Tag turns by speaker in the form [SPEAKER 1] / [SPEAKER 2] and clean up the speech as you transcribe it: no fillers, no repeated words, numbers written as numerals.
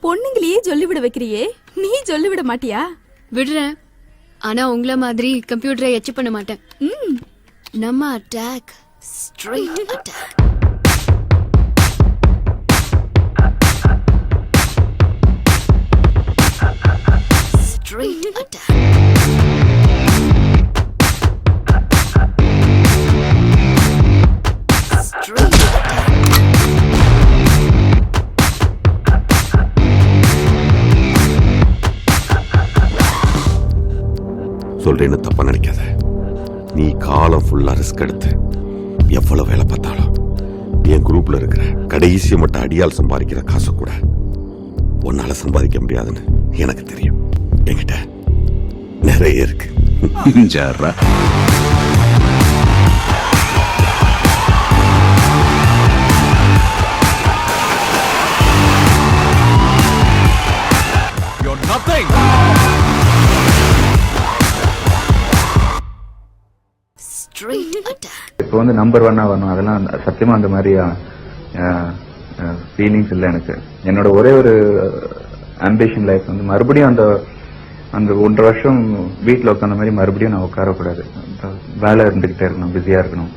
[SPEAKER 1] பொண்ணுங்களையே சொல்லிவிட வைக்கிறியே, நீ சொல்லிவிட மாட்டியா?
[SPEAKER 2] விடுறேன், ஆனா உங்கள மாதிரி கம்ப்யூட்டரை எச்சு பண்ண மாட்டேன். நம்ம attack, straight attack. Straight attack. Straight attack.
[SPEAKER 3] சொல்றேன்னு தப்பா நினைக்காத. நீ காலம் ஃபுல்லா ரிஸ்க் எடுத்து எவ்வளவு வேலை பார்த்தாலும் என் குரூப்ல இருக்கிற கடைசி மட்டும் அடியால் சம்பாதிக்கிற காசு கூட உன்னால சம்பாதிக்க முடியாதுன்னு எனக்கு தெரியும். என்கிட்ட நிறைய இருக்கு.
[SPEAKER 4] இப்போ வந்து நம்பர் 1 வரணும், அதெல்லாம் சத்தியமா அந்த மாதிரி ஃபீலிங்ஸ் இல்லை எனக்கு. என்னோட ஒரே ஒரு ஆம்பிஷன் லைஃப் வந்து மறுபடியும் அந்த 1.5 வருஷம் வீட்டில் உட்காந்த மாதிரி மறுபடியும் நான் உட்காரக்கூடாது. வேலை இருந்துகிட்டே இருக்கணும், பிஸியா இருக்கணும்.